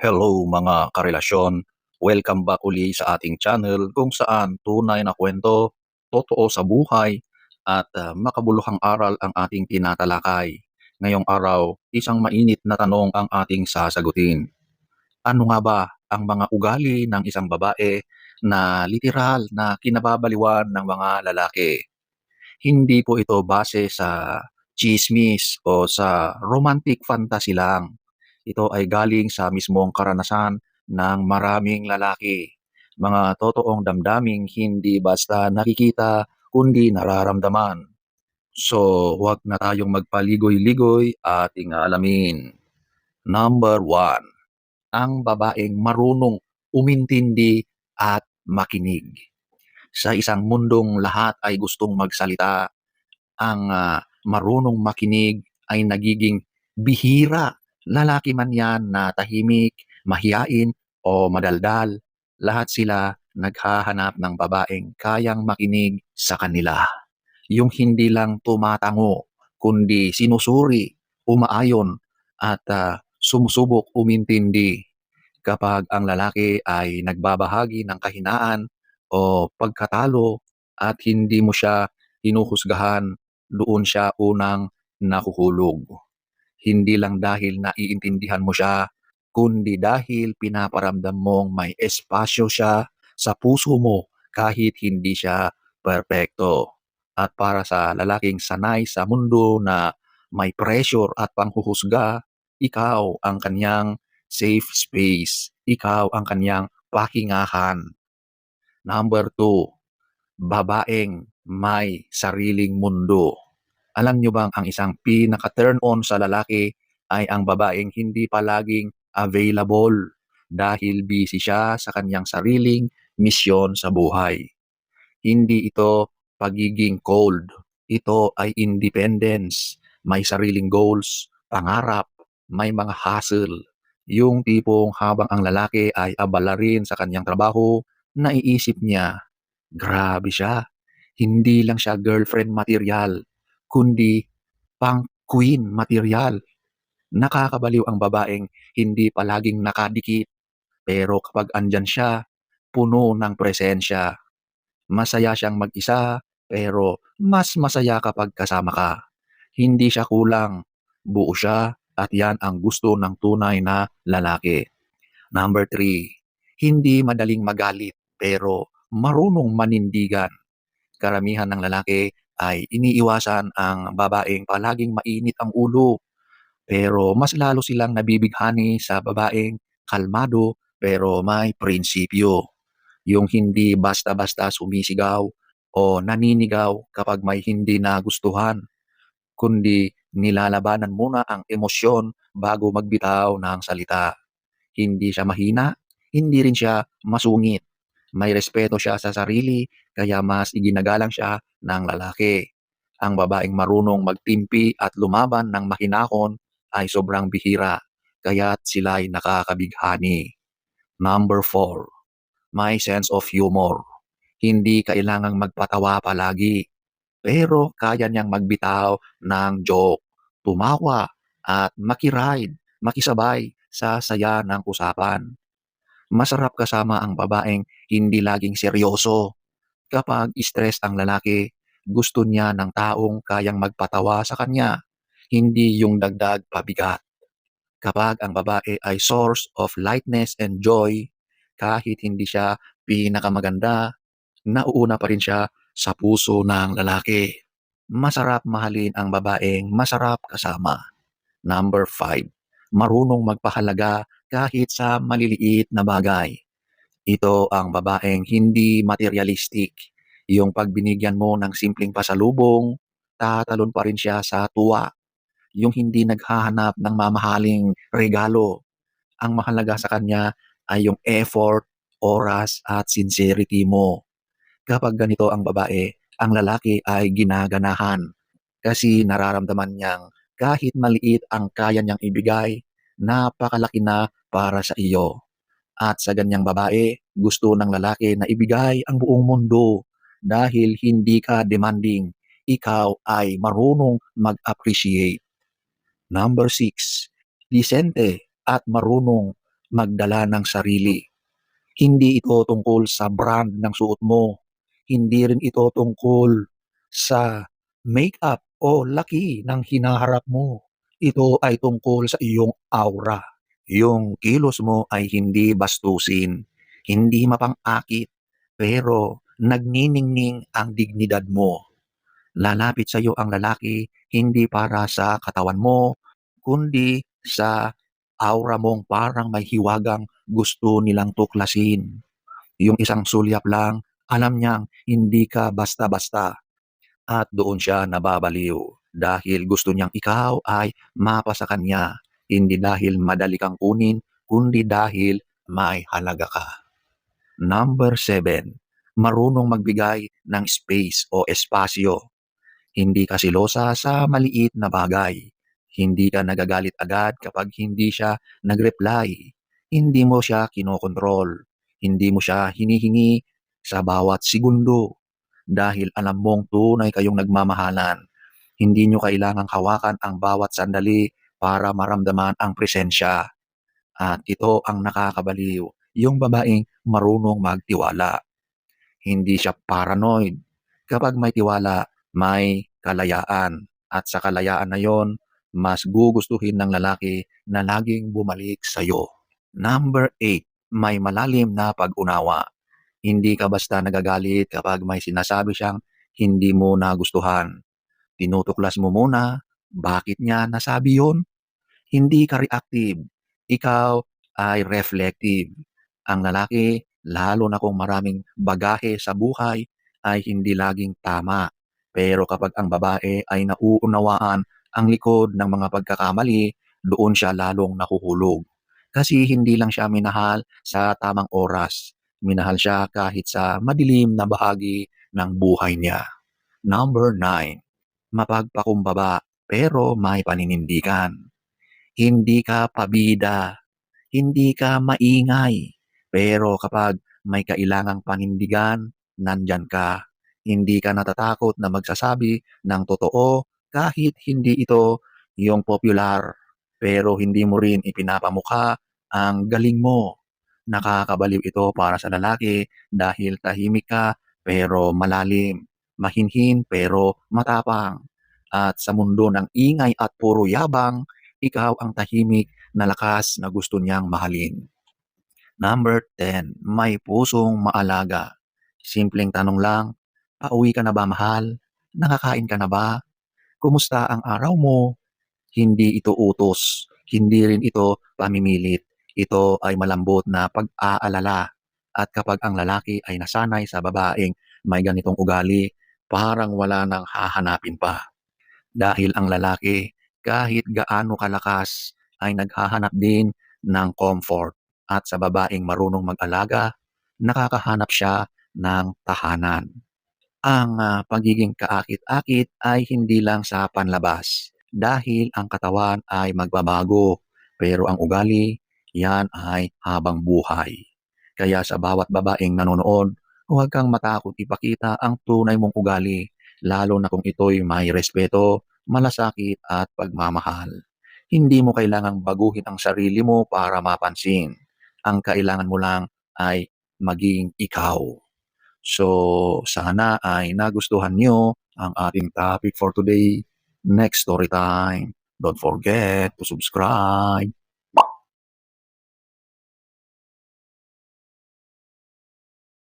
Hello mga karelasyon, welcome back uli sa ating channel kung saan tunay na kwento, totoo sa buhay at makabuluhang aral ang ating tinatalakay. Ngayong araw, isang mainit na tanong ang ating sasagutin. Ano nga ba ang mga ugali ng isang babae na literal na kinababaliwan ng mga lalaki? Hindi po ito base sa chismis o sa romantic fantasy lang. Ito ay galing sa mismong karanasan ng maraming lalaki. Mga totoong damdaming hindi basta nakikita kundi nararamdaman. So, huwag na tayong magpaligoy-ligoy at alamin. Number 1, ang babaeng marunong umintindi at makinig. Sa isang mundong lahat ay gustong magsalita, ang marunong makinig ay nagiging bihira. Lalaki man yan na tahimik, mahiyain o madaldal, lahat sila naghahanap ng babaeng kayang makinig sa kanila. Yung hindi lang tumatango, kundi sinusuri, umaayon at sumusubok umintindi. Kapag ang lalaki ay nagbabahagi ng kahinaan o pagkatalo at hindi mo siya hinuhusgahan, doon siya unang nahuhulog. Hindi lang dahil naiintindihan mo siya, kundi dahil pinaparamdam mong may espasyo siya sa puso mo kahit hindi siya perpekto. At para sa lalaking sanay sa mundo na may pressure at panghuhusga, ikaw ang kanyang safe space. Ikaw ang kanyang pakingahan. Number 2, babaeng may sariling mundo. Alam nyo bang ang isang pinaka-turn on sa lalaki ay ang babaeng hindi palaging available dahil busy siya sa kanyang sariling misyon sa buhay. Hindi ito pagiging cold. Ito ay independence. May sariling goals, pangarap, may mga hustle. Yung tipong habang ang lalaki ay abala rin sa kanyang trabaho, naiisip niya, grabe siya. Hindi lang siya girlfriend material, kundi pang queen material. Nakakabaliw ang babaeng hindi palaging nakadikit, pero kapag andyan siya, puno ng presensya. Masaya siyang mag-isa, pero mas masaya kapag kasama ka. Hindi siya kulang, buo siya at yan ang gusto ng tunay na lalaki. Number 3, hindi madaling magalit pero marunong manindigan. Karamihan ng lalaki ay iniiwasan ang babaeng palaging mainit ang ulo, pero mas lalo silang nabibighani sa babaeng kalmado pero may prinsipyo. Yung hindi basta-basta sumisigaw o naninigaw kapag may hindi nagustuhan, kundi nilalabanan muna ang emosyon bago magbitaw ng salita. Hindi siya mahina, hindi rin siya masungit. May respeto siya sa sarili, kaya mas iginagalang siya ng lalaki. Ang babaeng marunong magtimpi at lumaban ng mahinahon ay sobrang bihira, kaya't sila'y nakakabighani. Number 4, may sense of humor. Hindi kailangang magpatawa palagi, pero kaya niyang magbitaw ng joke, tumawa at makiride, makisabay sa saya ng usapan. Masarap kasama ang babaeng hindi laging seryoso. Kapag stress ang lalaki, gusto niya ng taong kayang magpatawa sa kanya, hindi yung dagdag pabigat. Kapag ang babae ay source of lightness and joy, kahit hindi siya pinakamaganda, nauuna pa rin siya sa puso ng lalaki. Masarap mahalin ang babaeng masarap kasama. Number 5, marunong magpahalaga kahit sa maliliit na bagay. Ito ang babaeng hindi materialistic. Yung pag binigyan mo ng simpleng pasalubong, tatalon pa rin siya sa tuwa. Yung hindi naghahanap ng mamahaling regalo. Ang mahalaga sa kanya ay yung effort, oras at sincerity mo. Kapag ganito ang babae, ang lalaki ay ginaganahan kasi nararamdaman niyang kahit maliit ang kaya niyang ibigay, napakalaki na para sa iyo. At sa ganyang babae, gusto ng lalaki na ibigay ang buong mundo dahil hindi ka demanding, ikaw ay marunong mag-appreciate. Number 6, disente at marunong magdala ng sarili. Hindi ito tungkol sa brand ng suot mo. Hindi rin ito tungkol sa makeup o laki ng hinaharap mo. Ito ay tungkol sa iyong aura. Yung kilos mo ay hindi bastusin, hindi mapang-akit, pero nagniningning ang dignidad mo. Lalapit sa iyo ang lalaki hindi para sa katawan mo, kundi sa aura mong parang may hiwagang gusto nilang tuklasin. Yung isang sulyap lang, alam niyang hindi ka basta-basta at doon siya nababaliw dahil gusto niyang ikaw ay mapa sa kanya, hindi dahil madali kang kunin, kundi dahil may halaga ka. Number 7, marunong magbigay ng space o espasyo. Hindi ka selosa sa maliit na bagay. Hindi ka nagagalit agad kapag hindi siya nag-reply. Hindi mo siya kinokontrol. Hindi mo siya hinihingi sa bawat segundo. Dahil alam mong tunay kayong nagmamahalan. Hindi nyo kailangang hawakan ang bawat sandali para maramdaman ang presensya. At ito ang nakakabaliw, yung babaeng marunong magtiwala. Hindi siya paranoid. Kapag may tiwala, may kalayaan. At sa kalayaan na yon, mas gugustuhin ng lalaki na laging bumalik sa'yo. Number 8, may malalim na pag-unawa. Hindi ka basta nagagalit kapag may sinasabi siyang hindi mo nagustuhan. Tinutuklas mo muna, bakit niya nasabi yon? Hindi ka reactive, ikaw ay reflective. Ang lalaki, lalo na kung maraming bagahe sa buhay, ay hindi laging tama. Pero kapag ang babae ay nauunawaan ang likod ng mga pagkakamali, doon siya lalong nahuhulog. Kasi hindi lang siya minahal sa tamang oras. Minahal siya kahit sa madilim na bahagi ng buhay niya. Number 9, mapagpakumbaba pero may paninindigan. Hindi ka pabida, hindi ka maingay, pero kapag may kailangang panindigan, nandyan ka. Hindi ka natatakot na magsasabi ng totoo kahit hindi ito yung popular, pero hindi mo rin ipinapamukha ang galing mo. Nakakabaliw ito para sa lalaki dahil tahimik ka pero malalim, mahinhin pero matapang. At sa mundo ng ingay at puro yabang, ikaw ang tahimik na lakas na gusto niyang mahalin. Number 10, may pusong maalaga. Simpleng tanong lang, pauwi ka na ba mahal? Nakakain ka na ba? Kumusta ang araw mo? Hindi ito utos, hindi rin ito pamimilit. Ito ay malambot na pag-aalala. At kapag ang lalaki ay nasanay sa babaeng may ganitong ugali, parang wala nang hahanapin pa. Dahil ang lalaki, kahit gaano kalakas, ay naghahanap din ng comfort. At sa babaeng marunong mag-alaga, nakakahanap siya ng tahanan. Ang pagiging kaakit-akit ay hindi lang sa panlabas dahil ang katawan ay magbabago pero ang ugali, yan ay habang buhay. Kaya sa bawat babaeng nanonood, huwag kang matakot ipakita ang tunay mong ugali lalo na kung ito'y may respeto, malasakit at pagmamahal. Hindi mo kailangang baguhin ang sarili mo para mapansin. Ang kailangan mo lang ay maging ikaw. So, sana ay nagustuhan nyo ang ating topic for today. Next story time. Don't forget to subscribe.